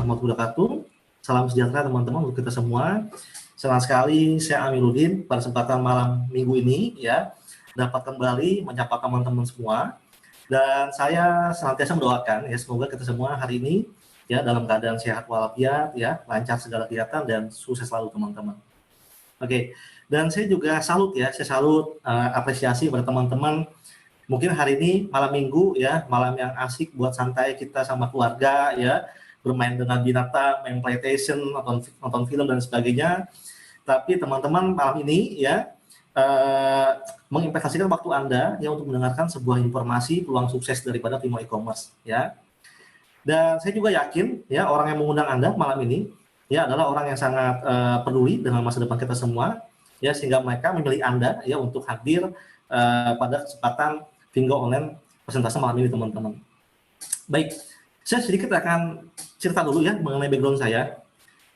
warahmatullahi wabarakatuh. Salam sejahtera teman-teman untuk kita semua. Senang sekali saya Amiruddin pada kesempatan malam minggu ini ya dapat kembali menyapa teman-teman semua. Dan saya senantiasa mendoakan ya semoga kita semua hari ini ya dalam keadaan sehat walafiat ya, lancar segala kegiatan dan sukses selalu teman-teman. Oke. Dan saya juga salut ya, saya salut apresiasi pada teman-teman. Mungkin hari ini malam minggu ya, malam yang asik buat santai kita sama keluarga ya, bermain dengan binatang, main PlayStation, nonton film dan sebagainya. Tapi teman-teman malam ini ya menginvestasikan waktu Anda ya untuk mendengarkan sebuah informasi peluang sukses daripada Vimo e-commerce ya. Dan saya juga yakin ya orang yang mengundang Anda malam ini ya adalah orang yang sangat peduli dengan masa depan kita semua ya, sehingga mereka memilih Anda ya untuk hadir pada kesempatan Vingo Online presentasi malam ini teman-teman. Baik, saya sedikit akan cerita dulu ya mengenai background saya.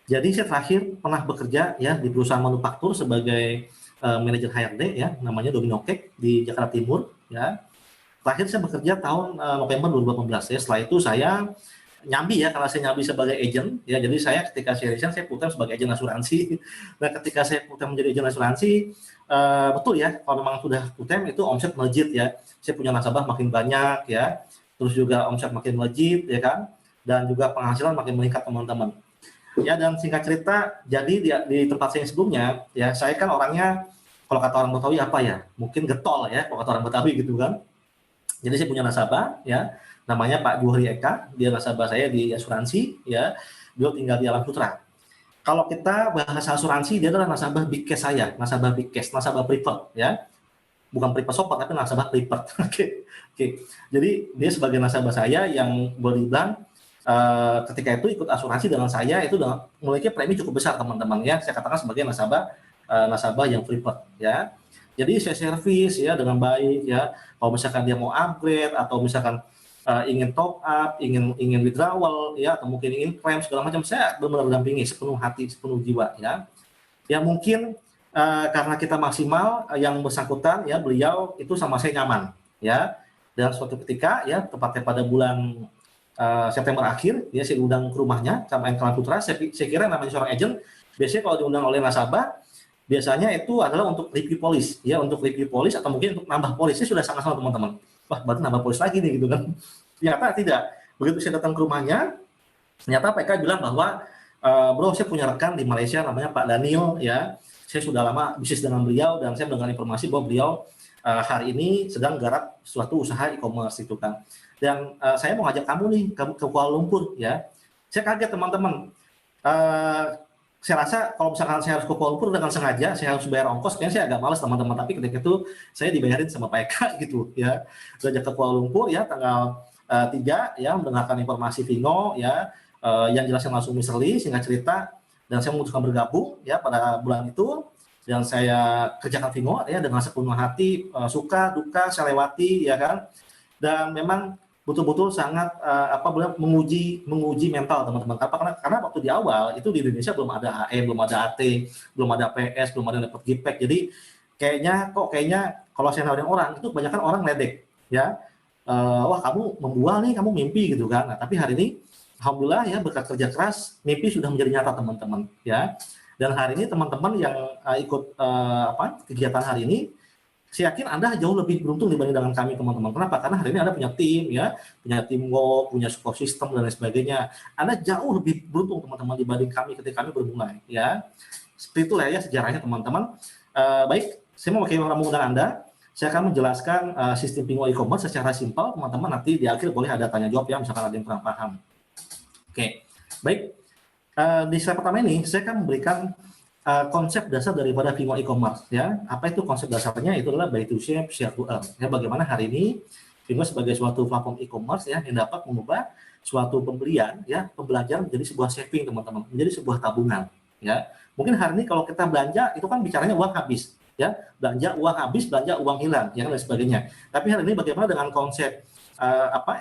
Jadi saya terakhir pernah bekerja ya di perusahaan manufaktur sebagai manajer HRD ya, namanya Domino Cake di Jakarta Timur ya. Terakhir saya bekerja tahun November 2018 ya. Setelah itu saya nyambi ya, karena saya nyambi sebagai agent ya. Jadi saya ketika saya resign saya full time sebagai agent asuransi. Nah ketika saya full time menjadi agent asuransi, betul ya, kalau memang sudah full time itu omset melejit ya. Saya punya nasabah makin banyak ya, terus juga omset makin melejit ya kan, dan juga penghasilan makin meningkat teman-teman. Ya, dan singkat cerita, jadi di tempat saya sebelumnya ya, saya kan orangnya kalau kata orang Betawi apa ya, mungkin getol ya kalau kata orang Betawi gitu kan. Jadi saya punya nasabah ya, namanya Pak Juhri Eka, dia nasabah saya di asuransi ya, beliau tinggal di Alam Putra. Kalau kita bahasa asuransi, dia adalah nasabah big cash saya, nasabah big cash, nasabah preferred ya. Bukan preferred shopper, tapi nasabah preferred. Oke. Jadi dia sebagai nasabah saya yang boleh dibilang ketika itu ikut asuransi dengan saya itu memiliki premi cukup besar teman-teman ya. Saya katakan sebagai nasabah yang preferred ya. Jadi saya servis ya dengan baik ya. Kalau misalkan dia mau upgrade atau misalkan ingin top up, ingin withdrawal ya, atau mungkin ingin claim segala macam, saya benar-benar dampingi sepenuh hati, sepenuh jiwa ya. Ya mungkin karena kita maksimal yang bersangkutan ya, beliau itu sama saya nyaman ya. Dan suatu ketika ya tepatnya pada bulan September akhir ya, saya diundang ke rumahnya sama Alam Putra. Saya kira namanya seorang agent biasanya kalau diundang oleh nasabah biasanya itu adalah untuk review polis ya, untuk review polis atau mungkin untuk nambah polisnya sudah sama-sama teman-teman. Wah, berarti nambah polis lagi nih gitu kan. Ternyata tidak. Begitu saya datang ke rumahnya, ternyata PK bilang bahwa bro, saya punya rekan di Malaysia namanya Pak Daniel ya. Saya sudah lama bisnis dengan beliau dan saya mendengar informasi bahwa beliau hari ini sedang garap suatu usaha e-commerce itu kan. Dan saya mau ngajak kamu nih ke Kuala Lumpur ya. Saya kaget teman-teman. Saya rasa kalau misalkan saya harus ke Kuala Lumpur dengan sengaja, saya harus bayar ongkos, kayaknya saya agak malas teman-teman. Tapi ketika itu saya dibayarin sama Pak Eka gitu ya. Saya ajak ke Kuala Lumpur ya tanggal 3 ya, mendengarkan informasi Vino ya, yang jelasnya langsung Mr. Singkat cerita, dan saya memutuskan bergabung ya pada bulan itu, dan saya kerjakan Vino ya dengan sepenuh hati, suka duka saya lewati ya kan. Dan memang betul-betul sangat menguji mental teman-teman. Karena waktu di awal itu di Indonesia belum ada HM, belum ada AT, belum ada PS, belum ada dapat gipek. Jadi kayaknya kalau saya nawarin orang itu kebanyakan orang ledek ya. Wah kamu membual nih, kamu mimpi gitu kan. Nah tapi hari ini alhamdulillah ya berkat kerja keras mimpi sudah menjadi nyata teman-teman ya. Dan hari ini teman-teman yang ikut kegiatan hari ini, saya yakin Anda jauh lebih beruntung dibanding dengan kami teman-teman. Kenapa? Karena hari ini Anda punya tim ya, punya teamwork, punya support system dan lain sebagainya. Anda jauh lebih beruntung teman-teman dibanding kami ketika kami bermulai ya. Seperti itulah ya sejarahnya teman-teman. Baik, saya mau pakai mengundang Anda. Saya akan menjelaskan sistem Vingo e-commerce secara simpel teman-teman. Nanti di akhir boleh ada tanya jawab ya, misalkan ada yang kurang paham. Oke, baik. Di slide pertama ini saya akan memberikan konsep dasar daripada Vingo e-commerce ya. Apa itu konsep dasarnya? Itu adalah buy to save, share to earn. Ya, bagaimana hari ini Vingo sebagai suatu platform e-commerce ya yang dapat mengubah suatu pembelian ya, pembelajaran menjadi sebuah saving teman-teman, menjadi sebuah tabungan ya. Mungkin hari ini kalau kita belanja itu kan bicaranya uang habis ya, belanja uang habis, belanja uang hilang ya dan sebagainya. Tapi hari ini bagaimana dengan konsep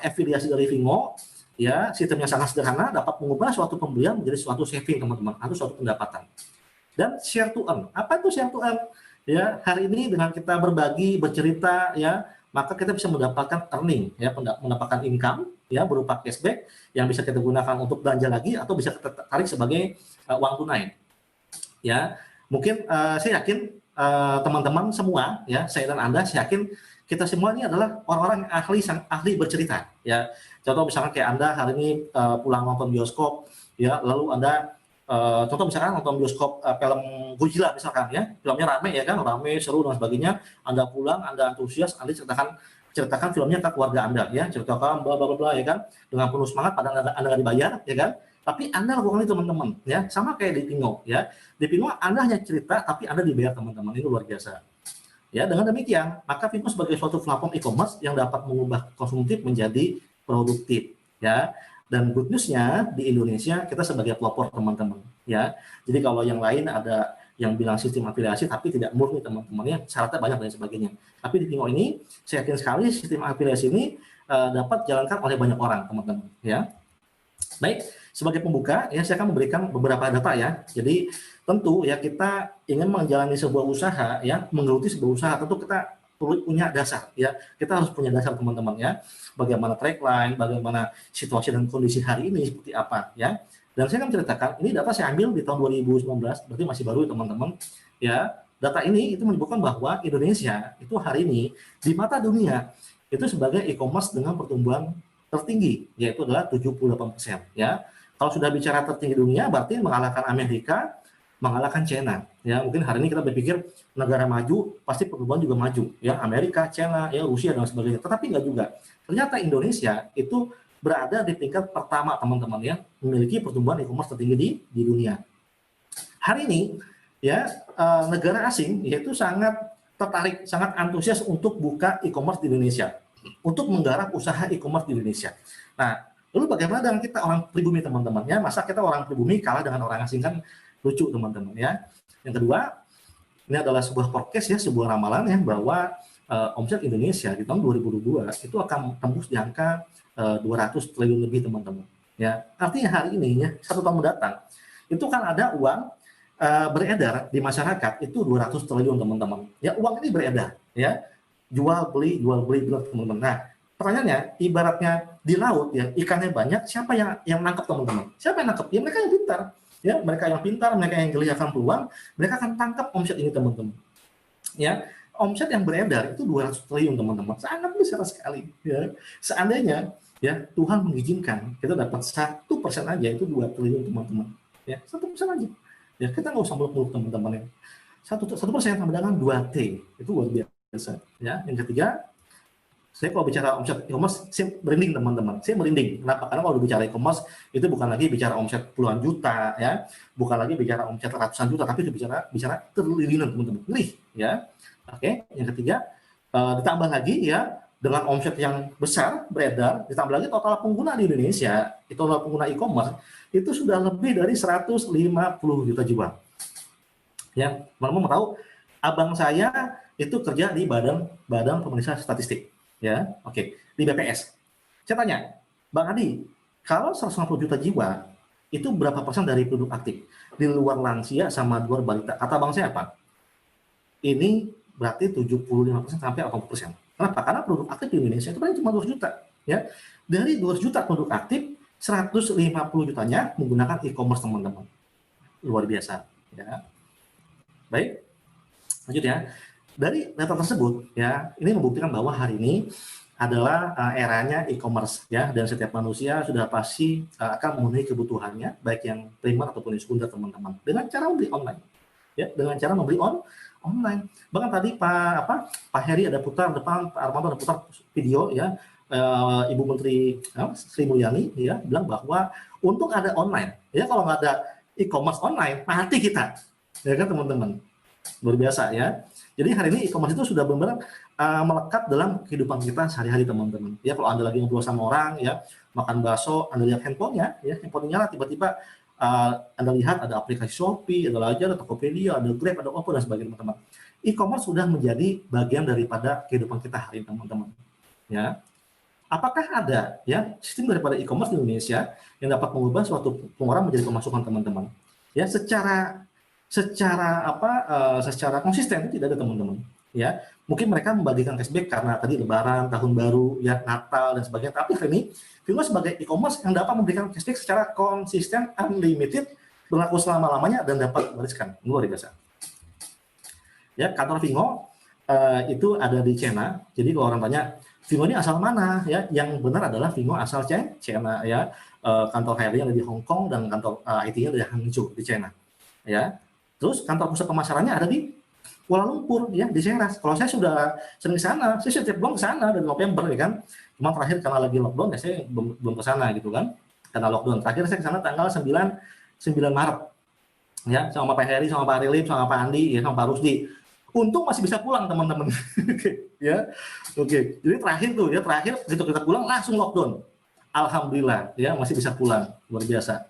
afiliasi dari Vingo ya, sistemnya sangat sederhana, dapat mengubah suatu pembelian menjadi suatu saving teman-teman, atau suatu pendapatan. Dan share to earn. Apa itu share to earn? Ya, hari ini dengan kita berbagi, bercerita ya, maka kita bisa mendapatkan earning, ya, mendapatkan income, ya, berupa cashback yang bisa kita gunakan untuk belanja lagi atau bisa kita tarik sebagai uang tunai. Ya, mungkin saya yakin teman-teman semua, ya, saya dan Anda, saya yakin kita semua ini adalah orang-orang yang ahli bercerita, ya. Contoh misalkan kayak Anda hari ini pulang nonton bioskop, ya, lalu Anda contoh misalkan nonton bioskop film Godzilla misalkan, ya, filmnya rame, ya kan, rame, seru dan sebagainya. Anda pulang, Anda antusias, Anda ceritakan filmnya ke keluarga Anda, ya, ceritakan bla bla bla, ya kan, dengan penuh semangat, padahal Anda nggak dibayar, ya kan. Tapi Anda lakukan itu teman-teman, ya, sama kayak di Pingo, ya. Di Pingo Anda hanya cerita, tapi Anda dibayar teman-teman, itu luar biasa. Ya, dengan demikian, maka Pingo sebagai suatu platform e-commerce yang dapat mengubah konsumtif menjadi produktif, ya. Dan good news-nya di Indonesia kita sebagai pelopor teman-teman, ya. Jadi kalau yang lain ada yang bilang sistem afiliasi tapi tidak murni teman-teman, ya, syaratnya banyak dan sebagainya. Tapi di Pingo ini saya yakin sekali sistem afiliasi ini dapat dijalankan oleh banyak orang teman-teman, ya. Baik, sebagai pembuka ya saya akan memberikan beberapa data, ya. Jadi tentu ya kita ingin menjalani sebuah usaha, ya, menggeluti sebuah usaha, tentu kita perlu punya dasar, ya. Kita harus punya dasar teman-teman, ya. Bagaimana trackline, bagaimana situasi dan kondisi hari ini seperti apa, ya. Dan saya akan menceritakan, ini data saya ambil di tahun 2019, berarti masih baru teman-teman, ya. Data ini itu menyebutkan bahwa Indonesia itu hari ini di mata dunia itu sebagai e-commerce dengan pertumbuhan tertinggi, yaitu adalah 78%, ya. Kalau sudah bicara tertinggi dunia, berarti mengalahkan Amerika, mengalahkan China, ya. Mungkin hari ini kita berpikir negara maju pasti pertumbuhan juga maju, ya, Amerika, China, ya, Rusia dan sebagainya. Tetapi enggak juga. Ternyata Indonesia itu berada di tingkat pertama teman-teman, ya, memiliki pertumbuhan e-commerce tertinggi di dunia. Hari ini, ya, negara asing yaitu sangat tertarik, sangat antusias untuk buka e-commerce di Indonesia, untuk menggarap usaha e-commerce di Indonesia. Nah, lalu bagaimana dengan kita orang pribumi teman-teman, ya? Masa kita orang pribumi kalah dengan orang asing, kan lucu teman-teman, ya. Yang kedua, ini adalah sebuah forecast, ya, sebuah ramalan, ya, bahwa omset Indonesia di tahun 2022 itu akan tembus di angka 200 triliun lebih teman-teman, ya. Artinya hari ini, ya, 1 tahun mendatang itu kan ada uang beredar di masyarakat itu 200 triliun teman-teman, ya. Uang ini beredar, ya, jual beli teman-teman. Nah, pertanyaannya, ibaratnya di laut, ya, ikannya banyak, siapa yang nangkep teman-teman? Siapa yang nangkep? Ya mereka yang pintar, ya, mereka yang pintar, mereka yang geli akan peluang, mereka akan tangkap omset ini teman-teman, ya. Omset yang beredar itu 200 triliun teman-teman, sangat besar sekali, ya. Seandainya, ya, Tuhan mengizinkan kita dapat 1% aja itu 2 triliun teman-teman, ya, 1% aja, ya, kita nggak usah muluk-muluk teman-teman, ya. 1% sama dengan 2T, itu luar biasa, ya. Yang ketiga, saya kalau bicara omset e-commerce, saya merinding teman-teman. Saya merinding. Kenapa? Karena kalau bicara e-commerce itu bukan lagi bicara omset puluhan juta, ya, bukan lagi bicara omset ratusan juta, tapi itu bicara triliunan teman-teman. Ngeri, ya. Oke. Yang ketiga, ditambah lagi, ya, dengan omset yang besar beredar, ditambah lagi total pengguna di Indonesia, total pengguna e-commerce itu sudah lebih dari 150 juta jiwa. Ya, teman-teman mau tahu, abang saya itu kerja di Badan Pemeriksa Statistik, ya. Oke, di BPS. Saya tanya, Bang Adi, kalau 150 juta jiwa itu berapa persen dari penduduk aktif di luar lansia sama luar balita? Kata bang saya apa? Ini berarti 75% sampai 80%. Kenapa? Karena penduduk aktif di Indonesia itu paling cuma 200 juta, ya. Dari 200 juta penduduk aktif, 150 jutanya menggunakan e-commerce teman-teman. Luar biasa, ya. Baik, lanjut, ya. Dari data tersebut, ya, ini membuktikan bahwa hari ini adalah eranya e-commerce, ya, dan setiap manusia sudah pasti akan memenuhi kebutuhannya, baik yang primer ataupun yang sekunder teman-teman, dengan cara membeli online, ya, dengan cara membeli online. Bahkan tadi Pak Heri ada putar depan, Pak Armanto ada putar video, ya, Ibu Menteri Sri Mulyani, ya, bilang bahwa untung ada online, ya, kalau nggak ada e-commerce online mati kita, ya kan teman-teman. Luar biasa, ya. Jadi hari ini e-commerce itu sudah benar-benar melekat dalam kehidupan kita sehari-hari teman-teman. Ya, kalau Anda lagi ngobrol sama orang, ya, makan bakso, Anda lihat handphonenya, ya, handphonenya nyala, tiba-tiba Anda lihat ada aplikasi Shopee, ada Lazada, ada Tokopedia, ada Grab, ada Oppo dan sebagainya teman-teman. E-commerce sudah menjadi bagian daripada kehidupan kita hari ini teman-teman. Ya. Apakah ada, ya, sistem daripada e-commerce di Indonesia yang dapat mengubah suatu pengeluaran menjadi pemasukan teman-teman? Ya, secara konsisten itu tidak ada teman-teman. ya. Mungkin mereka membagikan cashback karena tadi Lebaran, Tahun Baru, ya Natal dan sebagainya. Tapi hari ini Vingo sebagai e-commerce yang dapat memberikan cashback secara konsisten, unlimited, berlaku selama-lamanya dan dapat wariskan. Luar biasa. Ya, kantor Vingo itu ada di China. Jadi kalau orang tanya Vingo ini asal mana, ya? Yang benar adalah Vingo asal China, ya. Kantor HRD ada di Hong Kong dan kantor IT-nya ada di Hangzhou di China, ya. Terus kantor pusat pemasarannya ada di Kuala Lumpur, ya, di Ceras. Kalau saya sudah sering ke sana, saya setiap bulan ke sana dari November, ya kan. Cuma terakhir karena lagi lockdown, ya saya belum ke sana gitu kan. Karena lockdown. Terakhir saya ke sana tanggal 9 Maret. Ya, sama Pak Heri, sama Pak Rilip, sama Pak Andi, ya, sama Pak Rusdi. Untung masih bisa pulang teman-teman. Ya. Oke. Jadi terakhir tuh, ya, terakhir begitu kita pulang langsung lockdown. Alhamdulillah, ya, masih bisa pulang. Luar biasa.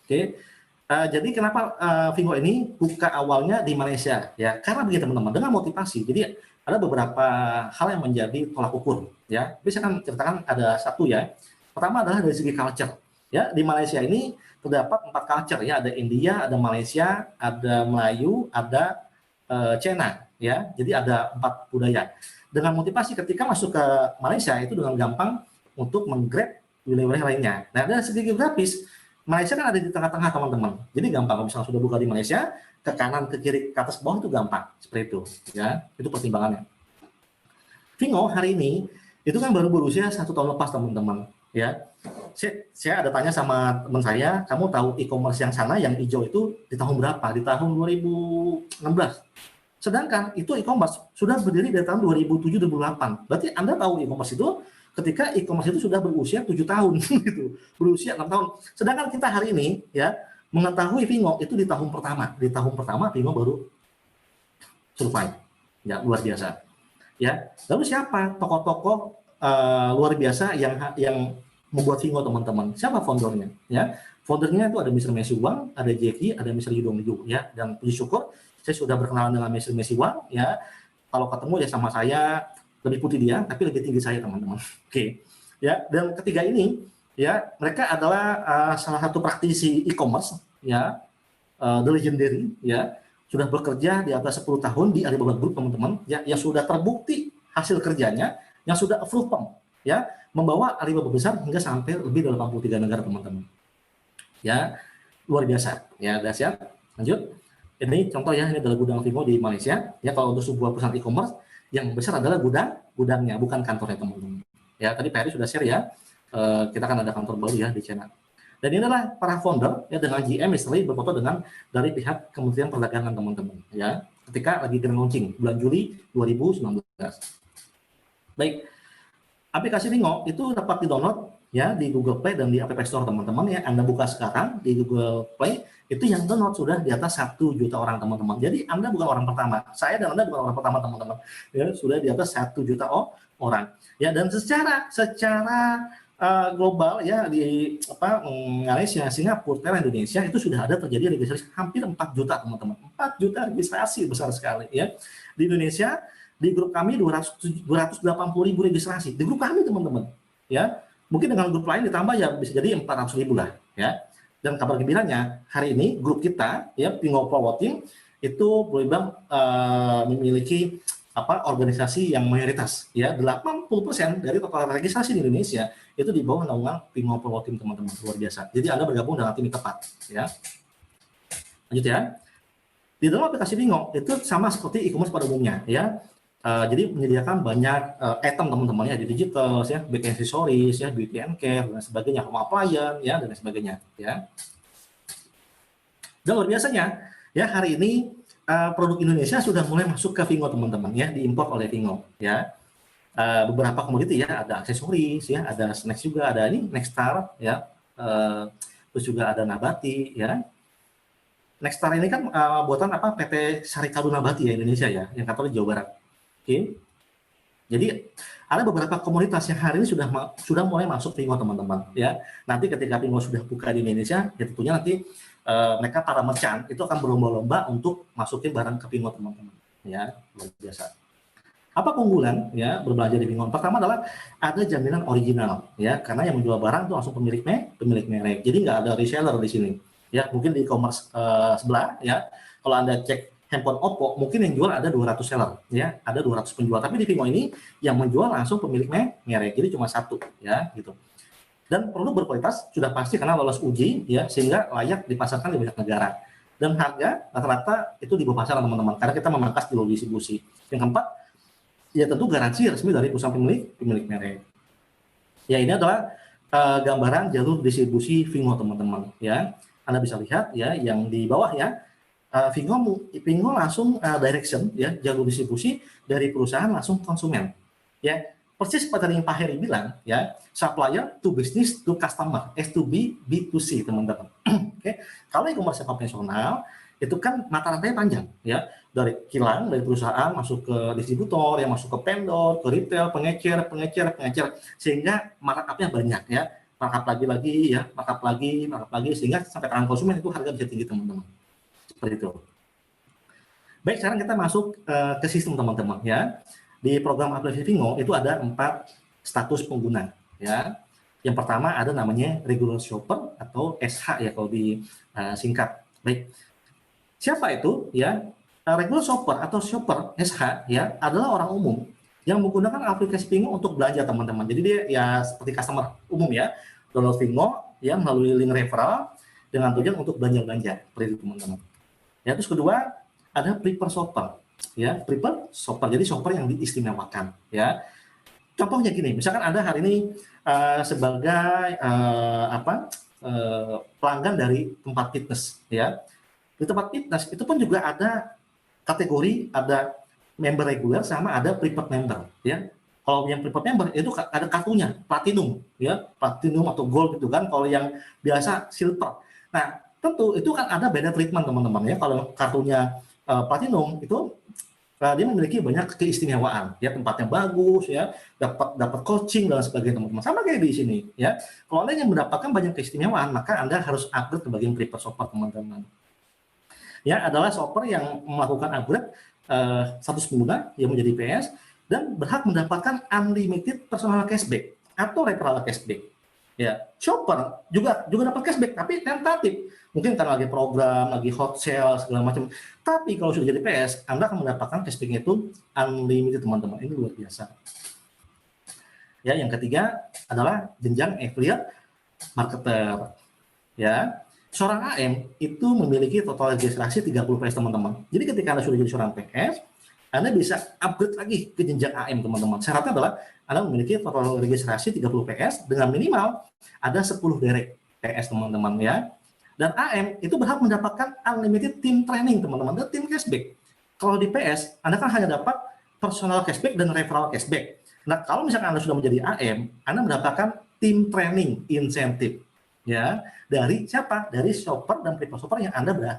Oke. Jadi kenapa Vingo ini buka awalnya di Malaysia, ya, karena begini teman-teman, dengan motivasi. Jadi ada beberapa hal yang menjadi tolak ukur, ya. Tapi saya akan ceritakan ada satu, ya. Pertama adalah dari segi culture, ya. Di Malaysia ini terdapat 4 culture, ya. Ada India, ada Malaysia, ada Melayu, ada China, ya. Jadi ada 4 budaya. Dengan motivasi ketika masuk ke Malaysia itu dengan gampang untuk menggrab wilayah-wilayah lainnya. Nah, dari segi geografis Malaysia kan ada di tengah-tengah teman-teman, jadi gampang kalau misalnya sudah buka di Malaysia, ke kanan, ke kiri, ke atas, ke bawah itu gampang, seperti itu, ya, itu pertimbangannya. Vingo hari ini itu kan baru berusia 1 tahun lepas teman-teman, ya. Saya ada tanya sama teman saya, kamu tahu e-commerce yang sana yang hijau itu di tahun berapa? Di tahun 2016. Sedangkan itu e-commerce sudah berdiri dari tahun 2007-2008. Berarti Anda tahu e-commerce itu ketika e-commerce itu sudah berusia 7 tahun gitu, berusia 6 tahun. Sedangkan kita hari ini, ya, mengetahui Vingo itu di tahun pertama. Di tahun pertama Vingo baru survive. Ya, luar biasa. Ya. Lalu siapa tokoh-tokoh luar biasa yang membuat Vingo teman-teman? Siapa foundernya? Ya. Foundernya itu ada Mr. Messi Wang, ada Jackie, ada Mr. Yudong Liu, ya. Dan puji syukur saya sudah berkenalan dengan Mr. Messi Wang, ya. Kalau ketemu ya sama saya lebih putih dia, tapi lebih tinggi saya teman-teman. Oke, ya. Dan ketiga ini, ya, mereka adalah salah satu praktisi e-commerce, ya, the legendary, ya, sudah bekerja di atas 10 tahun di Alibaba Group teman-teman, ya, yang sudah terbukti hasil kerjanya, yang sudah approve, ya, membawa Alibaba besar hingga sampai lebih dari 83 negara teman-teman. Ya, luar biasa. Ya, udah siap? Lanjut. Ini contoh, ya, ini adalah gudang Vingo di Malaysia. Ya, kalau untuk sebuah perusahaan e-commerce yang besar adalah gudangnya, bukan kantornya teman-teman. Ya, tadi Pak Heri sudah share, ya, kita kan ada kantor baru, ya, di China. Dan ini adalah para founder, ya, dengan GM misalnya berfoto dengan dari pihak Kementerian Perdagangan teman-teman, ya, ketika lagi grand launching bulan Juli 2019. Baik, aplikasi Vingo itu dapat di-download, ya, di Google Play dan di App Store teman-teman, ya. Anda buka sekarang di Google Play, itu yang download sudah di atas 1 juta orang teman-teman. Jadi Anda bukan orang pertama, saya dan Anda bukan orang pertama teman-teman, ya, sudah di atas 1 juta orang. Ya, dan secara global, ya, di Malaysia, Singapura, Thailand, Indonesia itu sudah ada terjadi registrasi hampir 4 juta teman-teman. 4 juta registrasi, besar sekali, ya. Di Indonesia di grup kami 280.000 registrasi di grup kami teman-teman, ya. Mungkin dengan grup lain ditambah ya bisa jadi 400.000 lah, ya. Dan kabar gembiranya hari ini grup kita, ya, Vingo Promoting itu boleh bilang memiliki organisasi yang mayoritas, ya, 80% dari total registrasi di Indonesia itu di bawah naungan Vingo Promoting teman-teman. Luar biasa. Jadi Anda bergabung dengan tim yang tepat, ya. Lanjut, ya. Di dalam aplikasi Vingo itu sama seperti e-commerce pada umumnya, ya. Jadi menyediakan banyak item teman-teman, ya, di digital, ya, back accessories, ya, beauty and care dan sebagainya, home appliance, ya, dan sebagainya, ya. Dan luar biasanya, ya, hari ini produk Indonesia sudah mulai masuk ke Vingo teman-teman, ya, diimpor oleh Vingo, ya. Beberapa komoditi, ya, ada aksesoris, ya, ada snacks juga, ada ini Nexstar, ya, terus juga ada Nabati, ya. Nexstar ini kan buatan PT Sarikadu Nabati, ya, Indonesia, ya, yang kantor di Jawa Barat. Oke. Jadi ada beberapa komunitas yang hari ini sudah mulai masuk Vingo teman-teman, ya. Nanti ketika Vingo sudah buka di Indonesia, ya, tentunya nanti mereka para merchant itu akan berlomba-lomba untuk masukin barang ke Vingo teman-teman, ya, luar biasa. Apa keunggulan, ya, berbelanja di Vingo? Pertama adalah ada jaminan original, ya, karena yang menjual barang itu langsung pemilik merek. Jadi nggak ada reseller di sini, ya. Mungkin di e-commerce sebelah, ya, kalau Anda cek handphone Oppo, mungkin yang jual ada 200 seller, ya, ada 200 penjual. Tapi di Vingo ini yang menjual langsung pemilik merek, jadi cuma satu, ya, gitu. Dan produk berkualitas sudah pasti karena lolos uji, ya, sehingga layak dipasarkan di banyak negara. Dan harga rata-rata itu di bawah pasaran teman-teman, karena kita memangkas di distribusi. Yang keempat, ya tentu garansi resmi dari perusahaan pemilik merek. Ya, ini adalah gambaran jalur distribusi Vingo teman-teman, ya. Anda bisa lihat ya yang di bawah ya. Vingo langsung direction ya, jalur distribusi dari perusahaan langsung konsumen. Ya, persis seperti yang Pak Heri bilang ya, supplier to business to customer, S2B, B2C teman-teman. Oke, kalau e-commerce konvensional itu kan mata rantainya panjang ya, dari kilang dari perusahaan masuk ke distributor, yang masuk ke vendor, ke retail, pengecer, sehingga markupnya banyak ya, markup lagi, sehingga sampai tangan konsumen itu harga bisa tinggi teman-teman. Seperti itu. Baik, sekarang kita masuk ke sistem teman-teman ya. Di program aplikasi Vingo itu ada 4 status pengguna ya. Yang pertama ada namanya regular shopper atau SH ya kalau disingkat. Baik. Siapa itu ya? Regular shopper atau shopper SH ya adalah orang umum yang menggunakan aplikasi Vingo untuk belanja teman-teman. Jadi dia ya seperti customer umum ya. Download Vingo ya melalui link referral dengan tujuan untuk belanja-belanja. Seperti itu teman-teman. Ya, terus kedua ada prefer shopper ya, prefer shopper, jadi shopper yang diistimewakan ya. Contohnya gini, misalkan Anda hari ini sebagai pelanggan dari tempat fitness ya. Di tempat fitness itu pun juga ada kategori, ada member reguler sama ada preferred member ya. Kalau yang preferred member itu ada kartunya platinum ya, platinum atau gold gitu kan. Kalau yang biasa silver. Nah, tentu itu kan ada beda treatment teman-teman ya. Kalau kartunya platinum itu dia memiliki banyak keistimewaan ya, tempatnya bagus ya, dapat coaching dan sebagainya teman-teman. Sama kayak di sini ya. Kalau Anda yang mendapatkan banyak keistimewaan, maka Anda harus upgrade ke bagian preferred shopper teman-teman. Ya, adalah shopper yang melakukan upgrade status pengguna yang menjadi PS dan berhak mendapatkan unlimited personal cashback atau referral cashback. Ya, shopper juga dapat cashback tapi tentatif. Mungkin karena lagi program, lagi hot sale segala macam. Tapi kalau sudah jadi PS, Anda akan mendapatkan cashback itu unlimited teman-teman. Ini luar biasa. Ya, yang ketiga adalah jenjang affiliate marketer. Ya, seorang AM itu memiliki total registrasi 30 PS teman-teman. Jadi ketika Anda sudah jadi seorang PS, Anda bisa upgrade lagi ke jenjang AM teman-teman. Syaratnya adalah Anda memiliki total registrasi 30 PS dengan minimal ada 10 direct PS teman-teman ya. Dan AM itu berhak mendapatkan unlimited team training teman-teman dan team cashback. Kalau di PS, Anda kan hanya dapat personal cashback dan referral cashback. Nah, kalau misalkan Anda sudah menjadi AM, Anda mendapatkan team training insentif ya dari siapa? Dari shopper dan prefer shopper yang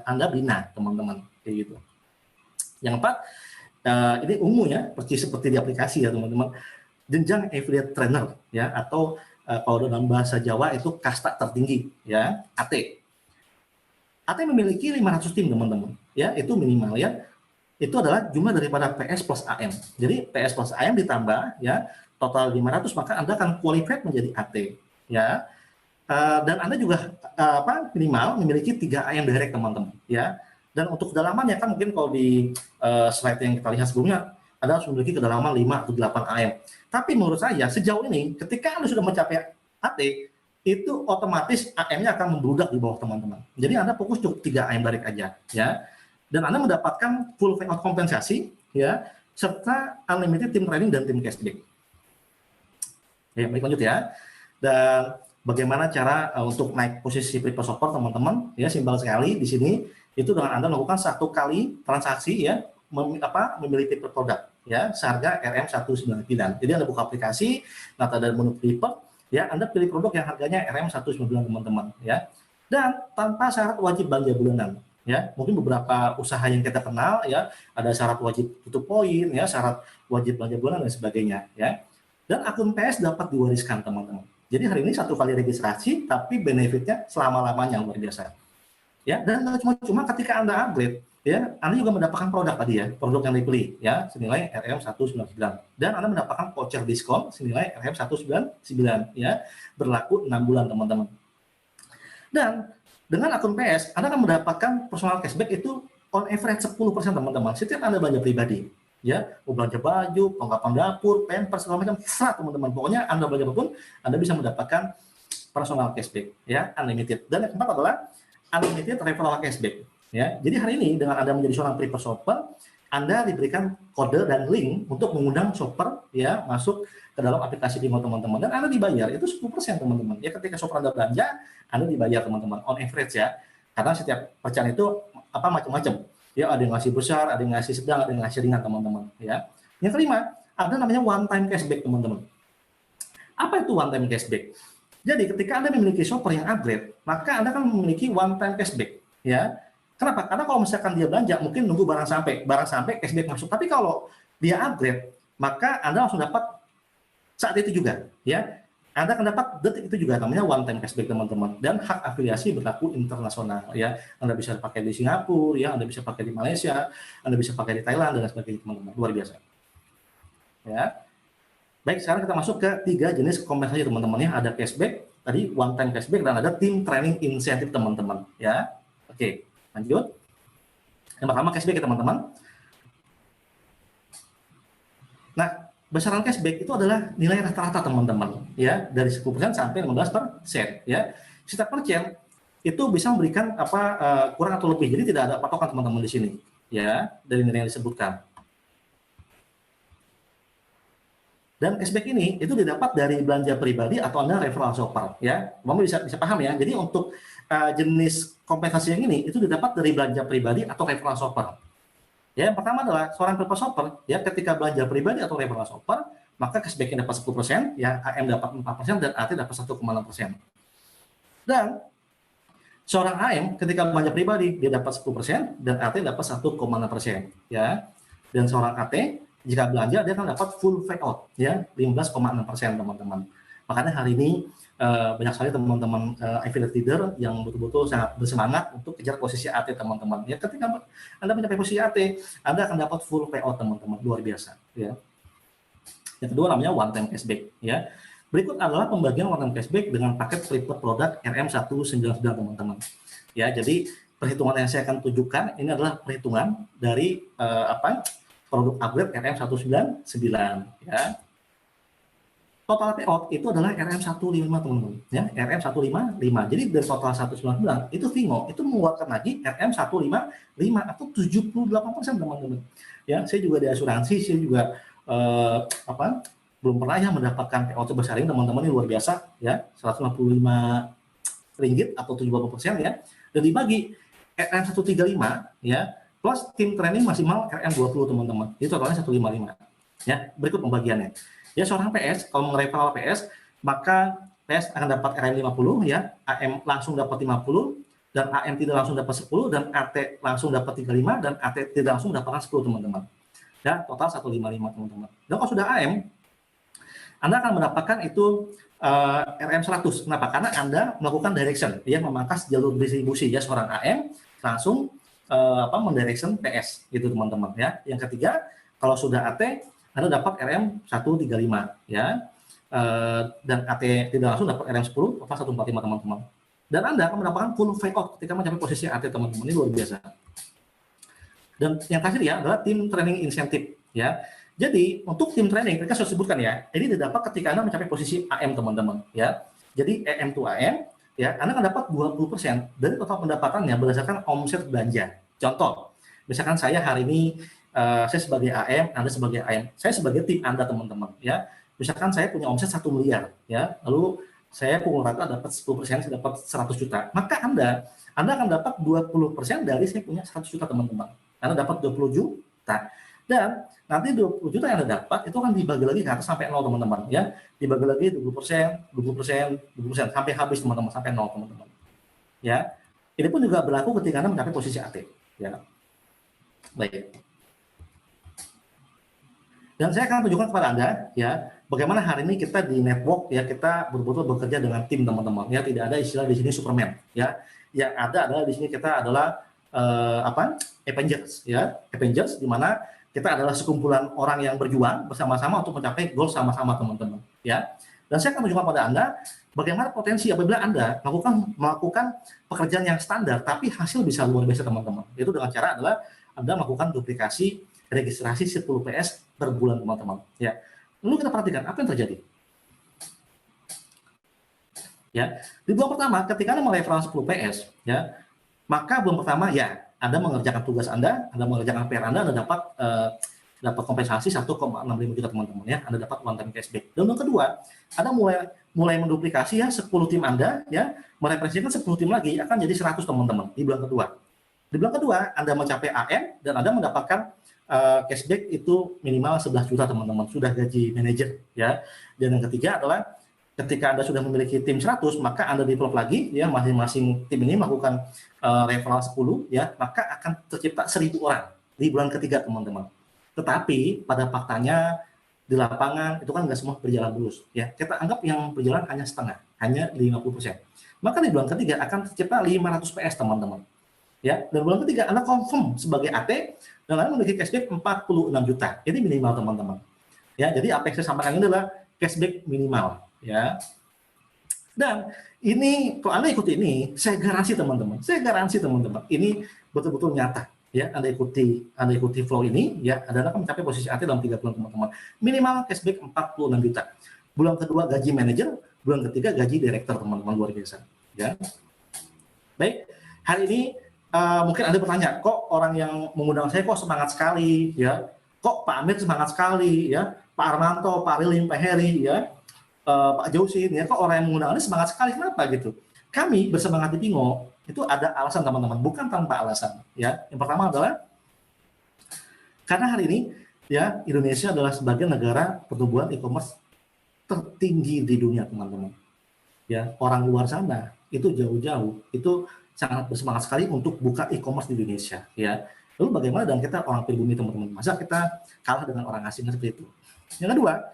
Anda bina teman-teman kayak gitu. Yang keempat, ini umum ya, seperti di aplikasi ya teman-teman, jenjang affiliate trainer ya, atau kalau dalam bahasa Jawa itu kasta tertinggi ya, AT. AT memiliki 500 tim teman-teman ya, itu minimal ya. Itu adalah jumlah daripada PS plus AM. Jadi PS plus AM ditambah ya total 500, maka Anda akan qualified menjadi AT ya. Dan Anda juga minimal memiliki 3 AM direct teman-teman ya. Dan untuk kedalamannya kan mungkin kalau di slide yang kita lihat sebelumnya Anda harus memiliki kedalaman 5 atau 8 AM. Tapi menurut saya sejauh ini ketika Anda sudah mencapai AT itu otomatis AM-nya akan membludak di bawah teman-teman. Jadi Anda fokus cukup 3 AM direct aja ya. Dan Anda mendapatkan full payout kompensasi ya, serta unlimited team training dan team cashback. Ya, baik lanjut ya. Dan bagaimana cara untuk naik posisi prefer shopper teman-teman ya, simpel sekali di sini itu dengan Anda melakukan 1 kali transaksi ya, memilih prefer produk ya, seharga RM199. Jadi Anda buka aplikasi, data dan menu prefer ya, Anda pilih produk yang harganya RM199 teman-teman ya. Dan tanpa syarat wajib belanja bulanan ya. Mungkin beberapa usaha yang kita kenal ya, ada syarat wajib tutup poin ya, syarat wajib belanja bulanan dan sebagainya ya. Dan akun PS dapat diwariskan teman-teman. Jadi hari ini 1 kali registrasi tapi benefitnya selama-lamanya luar biasa. Ya, dan cuma ketika Anda upgrade ya, Anda juga mendapatkan produk tadi ya, produk yang dipilih ya, senilai RM199. Dan Anda mendapatkan voucher diskon senilai RM199 ya, berlaku 6 bulan teman-teman. Dan dengan akun PS, Anda akan mendapatkan personal cashback itu on average 10% teman-teman. Setiap Anda belanja pribadi, ya, mau belanja baju, perlengkapan dapur, pampers, segala macam, terserah teman-teman. Pokoknya Anda belanja apapun, Anda bisa mendapatkan personal cashback, ya, unlimited. Dan yang keempat adalah unlimited referral cashback, ya. Jadi hari ini dengan Anda menjadi seorang preferred shopper, Anda diberikan kode dan link untuk mengundang shopper, ya, masuk ke dalam aplikasi Timo teman-teman, dan Anda dibayar itu 10% teman-teman. Ya, ketika shopper Anda belanja, Anda dibayar teman-teman on average, ya. Karena setiap pecahan itu macam-macam. Ya, ada yang ngasih besar, ada yang ngasih sedang, ada yang ngasih ringan teman-teman, ya. Yang kelima, ada namanya one time cashback teman-teman. Apa itu one time cashback? Jadi ketika Anda memiliki shopper yang upgrade, maka Anda akan memiliki one time cashback, ya. Kenapa? Karena kalau misalkan dia belanja, mungkin nunggu barang sampai cashback masuk. Tapi kalau dia upgrade, maka Anda langsung dapat saat itu juga, ya. Anda akan dapat detik itu juga, namanya one time cashback teman-teman. Dan hak afiliasi berlaku internasional, ya. Anda bisa pakai di Singapura, ya, Anda bisa pakai di Malaysia, Anda bisa pakai di Thailand, dan sebagainya teman-teman. Luar biasa. Ya. Baik, sekarang kita masuk ke 3 jenis kompensasi teman-teman, ya. Ada cashback, tadi one time cashback, dan ada team training insentif teman-teman, ya. Oke, lanjut. Yang pertama cashback ya teman-teman. Nah, besaran cashback itu adalah nilai rata-rata teman-teman, ya, dari 10% sampai 15%, ya. Setiap persen itu bisa memberikan kurang atau lebih. Jadi tidak ada patokan teman-teman di sini, ya, dari nilai yang disebutkan. Dan cashback ini itu didapat dari belanja pribadi atau Anda referral shopper, ya. Kamu bisa paham, ya. Jadi untuk jenis kompensasi yang ini itu didapat dari belanja pribadi atau referral shopper. Ya, yang pertama adalah seorang preferred shopper, ya, ketika belanja pribadi atau referral shopper, maka cashback-nya dapat 10%, ya, AM dapat 4% dan AT dapat 1,6%. Dan seorang AM ketika belanja pribadi dia dapat 10% dan AT dapat 1,6%, ya. Dan seorang AT jika belanja dia akan dapat full payout, ya, 15,6% teman-teman. Makanya hari ini banyak sekali teman-teman affiliate leader yang betul-betul sangat bersemangat untuk kejar posisi AT teman-teman. Ya, ketika Anda mencapai posisi AT, Anda akan dapat full payout teman-teman, luar biasa, ya. Yang kedua namanya one time cashback, ya. Berikut adalah pembagian one time cashback dengan paket preferred produk RM199 teman-teman. Ya, jadi perhitungan yang saya akan tunjukkan ini adalah perhitungan dari produk upgrade RM199, ya. Total payout itu adalah RM155 teman-teman, ya, RM155. Jadi dari total 199 itu Vimo itu mengeluarkan lagi RM155 atau 78% teman-teman. Ya, saya juga di asuransi, saya juga belum pernah ya mendapatkan payout sebesar ini teman-teman, ini luar biasa, ya, 155 ringgit atau 70%, ya. Dan dibagi RM135, ya, plus tim training maksimal RM20 teman-teman. Itu totalnya 155. Ya, berikut pembagiannya. Ya, seorang PS, kalau mereferral PS, maka PS akan dapat RM50, ya, AM langsung dapat 50, dan AM tidak langsung dapat 10, dan AT langsung dapat 35, dan AT tidak langsung dapatkan 10 teman-teman. Ya, total 155 teman-teman. Dan kalau sudah AM, Anda akan mendapatkan itu RM100. Kenapa? Karena Anda melakukan direction, ya, memangkas jalur distribusi, ya, seorang AM langsung mendirection PS, gitu teman-teman, ya. Yang ketiga, kalau sudah AT, Anda dapat RM135, ya, dan AT tidak langsung dapat RM10, total 145 teman-teman. Dan Anda akan mendapatkan full payout ketika mencapai posisi AT teman-teman, ini luar biasa. Dan yang terakhir, ya, adalah tim training insentif, ya. Jadi untuk tim training, mereka sudah sebutkan, ya, ini didapat ketika Anda mencapai posisi AM teman-teman, ya. Jadi AM to AM, ya, Anda akan dapat 20% dari total pendapatannya berdasarkan omset belanja. Contoh, misalkan saya hari ini saya sebagai AM, Anda sebagai AM, saya sebagai tim Anda teman-teman, ya. Misalkan saya punya omset 1 miliar, ya, lalu saya pukul rata dapat 10%, saya dapat 100 juta. Maka Anda akan dapat 20% dari saya punya 100 juta teman-teman. Anda dapat 20 juta. Dan nanti 20 juta yang Anda dapat itu akan dibagi lagi ke atas sampai 0 teman-teman, ya. Dibagi lagi 20%, 20%, 20% sampai habis teman-teman, sampai 0 teman-teman. Ya. Ini pun juga berlaku ketika Anda mencapai posisi AT, ya. Baik. Dan saya akan tunjukkan kepada Anda, ya, bagaimana hari ini kita di network, ya, kita betul-betul bekerja dengan tim teman-teman, ya, tidak ada istilah di sini Superman, ya. Yang ada adalah di sini kita adalah Avengers, ya, Avengers, di mana kita adalah sekumpulan orang yang berjuang bersama-sama untuk mencapai goal sama-sama teman-teman, ya. Dan saya akan menunjukkan pada Anda bagaimana potensi apabila Anda melakukan pekerjaan yang standar, tapi hasil bisa luar biasa teman-teman. Itu dengan cara adalah Anda melakukan duplikasi registrasi 10 PS per bulan teman-teman. Ya. Lalu kita perhatikan apa yang terjadi. Ya, di bulan pertama ketika Anda mereferan 10 PS, ya, maka bulan pertama ya Anda mengerjakan tugas Anda mengerjakan PR Anda dapat kompensasi 1,65 juta teman-teman ya, Anda dapat one time cashback. Dan yang kedua, Anda mulai menduplikasi ya 10 tim Anda ya, merepresentasikan 10 tim lagi akan jadi 100 teman-teman di bulan kedua. Di bulan kedua Anda mencapai AM dan Anda mendapatkan cashback itu minimal 11 juta teman-teman, sudah gaji manajer ya. Dan yang ketiga adalah ketika Anda sudah memiliki tim 100, maka Anda develop lagi ya, masing-masing tim ini melakukan referral 10 ya, maka akan tercipta 1.000 orang di bulan ketiga teman-teman. Tetapi pada faktanya di lapangan itu kan nggak semua berjalan mulus ya. Kita anggap yang berjalan hanya setengah, hanya 50%. Maka di bulan ketiga akan tercipta 500 PS teman-teman. Ya, dan bulan ketiga Anda confirm sebagai AT dan Anda memiliki cashback 46 juta. Ini minimal teman-teman. Ya, jadi apa yang saya sampaikan ini adalah cashback minimal ya. Dan ini kalau Anda ikuti ini, saya garansi teman-teman. Ini betul-betul nyata. Ya, Anda ikuti flow ini, ya, Anda akan mencapai posisi AT dalam 3 bulan teman-teman. Minimal cashback 46 juta. Bulan kedua gaji manajer, bulan ketiga gaji direktur teman-teman, luar biasa. Ya. Baik, hari ini mungkin Anda bertanya, kok orang yang mengundang saya kok semangat sekali, ya? Kok Pak Amir semangat sekali, ya? Pak Armanto, Pak Rilim, Pak Heri, ya? Pak Josin, ya? Kok orang yang mengundang Anda semangat sekali, kenapa gitu? Kami bersemangat di Pingo itu ada alasan teman-teman, bukan tanpa alasan. Ya, yang pertama adalah karena hari ini ya Indonesia adalah sebagai negara pertumbuhan e-commerce tertinggi di dunia teman-teman. Ya, orang luar sana itu jauh-jauh itu sangat bersemangat sekali untuk buka e-commerce di Indonesia. Ya, lalu bagaimana dengan kita orang pribumi teman-teman? Masa kita kalah dengan orang asing seperti itu? Yang kedua,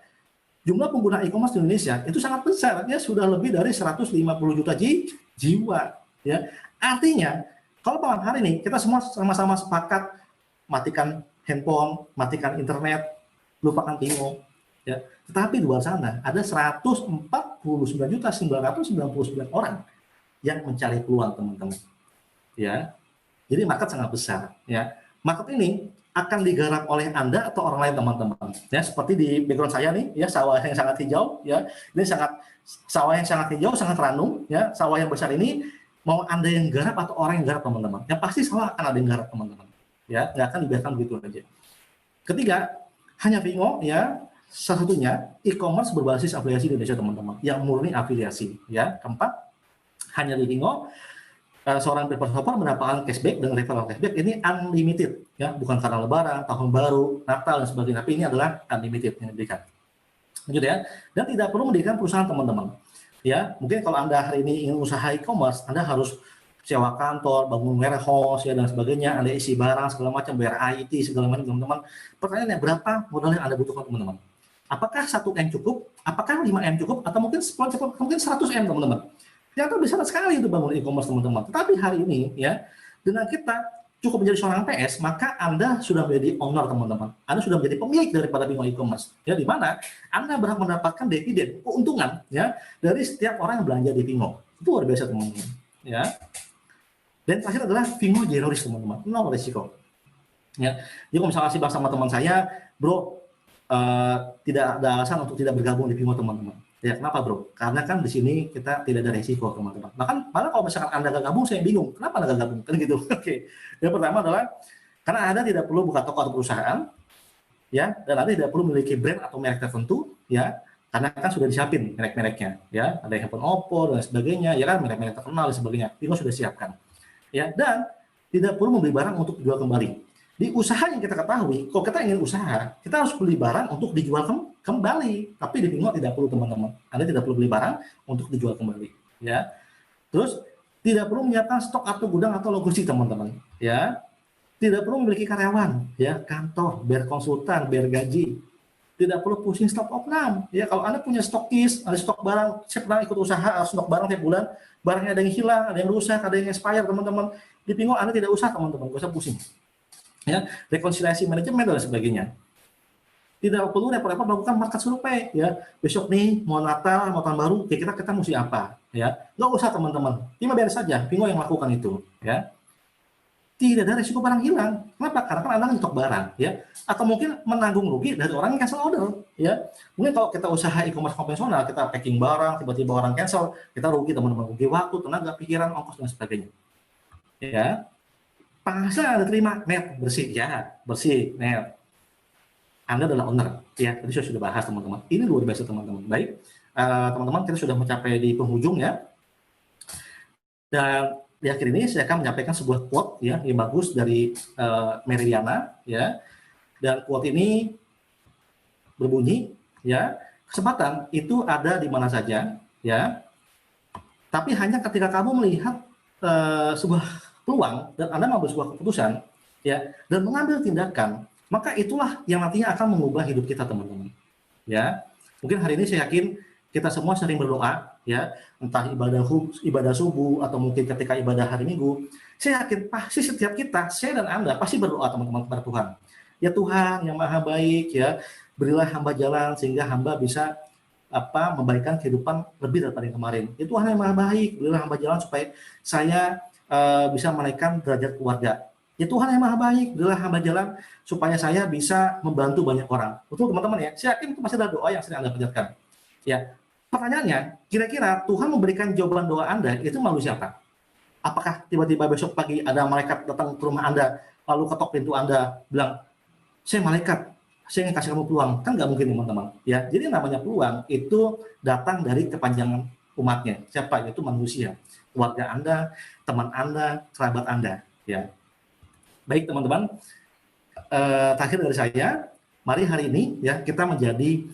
jumlah pengguna e-commerce di Indonesia itu sangat besar, ya sudah lebih dari 150 juta jiwa. Ya, artinya kalau malam hari ini kita semua sama-sama sepakat matikan handphone, matikan internet, lupakan Pingo, ya. Tetapi di luar sana ada 149.999 orang yang mencari peluang teman-teman. Ya, jadi market sangat besar. Ya, market ini akan digarap oleh Anda atau orang lain teman-teman. Ya, seperti di background saya nih, ya sawah yang sangat hijau, ya ini sawah yang sangat hijau, sangat ranum, ya sawah yang besar ini. Mau Anda yang garap atau orang yang garap teman-teman, yang pasti sawah akan ada yang garap teman-teman, ya nggak akan dibiarkan begitu aja. Ketiga, hanya Pingo ya satu-satunya e-commerce berbasis afiliasi di Indonesia teman-teman, yang murni afiliasi. Ya, keempat, hanya di Pingo seorang developer mendapatkan cashback dengan referral cashback ini unlimited, ya bukan karena Lebaran, Tahun Baru, Natal dan sebagainya, tapi ini adalah unlimited yang diberikan. Lanjut ya, dan tidak perlu mendirikan perusahaan teman-teman. Ya, mungkin kalau Anda hari ini ingin usaha e-commerce, Anda harus sewa kantor, bangun warehouse, ya dan sebagainya, Anda isi barang segala macam, bayar IT segala macam teman-teman. Pertanyaannya berapa modal yang Anda butuhkan teman-teman? Apakah 1M cukup? Apakah 5M cukup? Atau mungkin 100M teman-teman? Ternyata bisa sekali untuk bangun e-commerce teman-teman. Tetapi hari ini ya, dengan kita cukup menjadi seorang PS, maka Anda sudah menjadi owner teman-teman. Anda sudah menjadi pemilik daripada Pingo e-commerce. Ya, di mana Anda berhak mendapatkan dividen, keuntungan ya dari setiap orang yang belanja di Pingo. Itu luar biasa teman-teman. Ya. Dan terakhir adalah Pingo zero risk teman-teman, nol risiko. Ya. Jadi kalau misalnya sih sama teman saya, bro, tidak ada alasan untuk tidak bergabung di Pingo teman-teman. Ya, kenapa bro? Karena kan di sini kita tidak ada resiko teman-teman. Malah kalau misalkan Anda nggak gabung, saya bingung. Kenapa Anda nggak gabung? Kan gitu. Oke. Yang pertama adalah karena Anda tidak perlu buka toko atau perusahaan, ya, dan Anda tidak perlu memiliki brand atau merek tertentu, ya, karena kan sudah disiapin merek-mereknya, ya, ada handphone Oppo dan sebagainya, ya kan, merek-merek terkenal dan sebagainya. Pingo sudah siapkan, ya, dan tidak perlu membeli barang untuk dijual kembali. Di usaha yang kita ketahui, kalau kita ingin usaha, kita harus beli barang untuk dijual kembali. Tapi di Pingo tidak perlu teman-teman. Anda tidak perlu beli barang untuk dijual kembali. Ya. Terus tidak perlu menyiapkan stok atau gudang atau logistik teman-teman. Ya. Tidak perlu memiliki karyawan, ya, kantor, bayar konsultan, bayar gaji. Tidak perlu pusing stok opnam. Ya, kalau Anda punya stokis, ada stok barang, saya pernah ikut usaha stok barang tiap bulan, barangnya ada yang hilang, ada yang rusak, ada yang expire teman-teman. Di Pingo Anda tidak usah teman-teman, nggak usah pusing. Ya, rekonsiliasi manajemen dan sebagainya. Tidak perlu repot-repot melakukan market survei ya. Besok nih mau Natal, mau tahun baru, kira-kira kita mesti apa ya. Nggak usah teman-teman, tinggal beres saja, Pingo yang melakukan itu ya. Tidak ada risiko barang hilang. Kenapa? Karena kan Anda nyetok barang ya. Atau mungkin menanggung rugi dari orang yang cancel order ya. Mungkin kalau kita usaha e-commerce konvensional, kita packing barang, tiba-tiba orang cancel, kita rugi teman-teman, rugi waktu, tenaga, pikiran, ongkos dan sebagainya. Ya. Penghasilan Anda terima net bersih ya, bersih net. Anda adalah owner ya. Tadi saya sudah bahas teman-teman. Ini luar biasa teman-teman. Baik, teman-teman, kita sudah mencapai di penghujung ya. Dan di akhir ini saya akan menyampaikan sebuah quote ya yang bagus dari Meridiana ya. Dan quote ini berbunyi ya, kesempatan itu ada di mana saja ya. Tapi hanya ketika kamu melihat sebuah peluang dan Anda mengambil sebuah keputusan ya dan mengambil tindakan, maka itulah yang nantinya akan mengubah hidup kita teman-teman ya. Mungkin hari ini saya yakin kita semua sering berdoa ya, entah ibadah subuh atau mungkin ketika ibadah hari Minggu. Saya yakin pasti setiap kita, saya dan Anda pasti berdoa teman-teman kepada Tuhan. Ya Tuhan yang maha baik ya, berilah hamba jalan sehingga hamba bisa memberikan kehidupan lebih daripada yang kemarin. Ya Tuhan yang maha baik, berilah hamba jalan supaya saya bisa menaikkan derajat keluarga. Ya Tuhan yang maha baik, berilah hamba jalan supaya saya bisa membantu banyak orang. Betul teman-teman ya, saya yakin itu pasti adalah doa yang sering Anda panjatkan. Ya, pertanyaannya, kira-kira Tuhan memberikan jawaban doa Anda itu melalui siapa? Apakah tiba-tiba besok pagi ada malaikat datang ke rumah Anda, lalu ketok pintu Anda, bilang, saya malaikat, saya ingin kasih kamu peluang? Kan nggak mungkin teman-teman. Ya, jadi namanya peluang itu datang dari kepanjangan umatnya. Siapa? Itu manusia, keluarga Anda, teman Anda, kerabat Anda. Ya, baik teman-teman. Terakhir dari saya, mari hari ini ya kita menjadi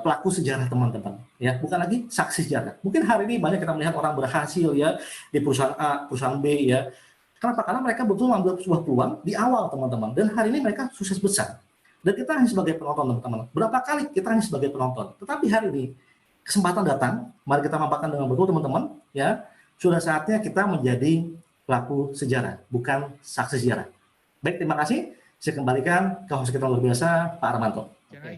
pelaku sejarah teman-teman ya, bukan lagi saksi sejarah. Mungkin hari ini banyak kita melihat orang berhasil ya di perusahaan A, perusahaan B ya. Kenapa? Karena mereka betul mengambil sebuah peluang di awal teman-teman, dan hari ini mereka sukses besar. Dan kita hanya sebagai penonton teman-teman. Berapa kali kita hanya sebagai penonton, tetapi hari ini kesempatan datang, mari kita manfaatkan dengan betul teman-teman ya. Sudah saatnya kita menjadi pelaku sejarah, bukan saksi sejarah. Baik, terima kasih. Saya kembalikan ke host kita luar biasa, Pak Armanto. Okay.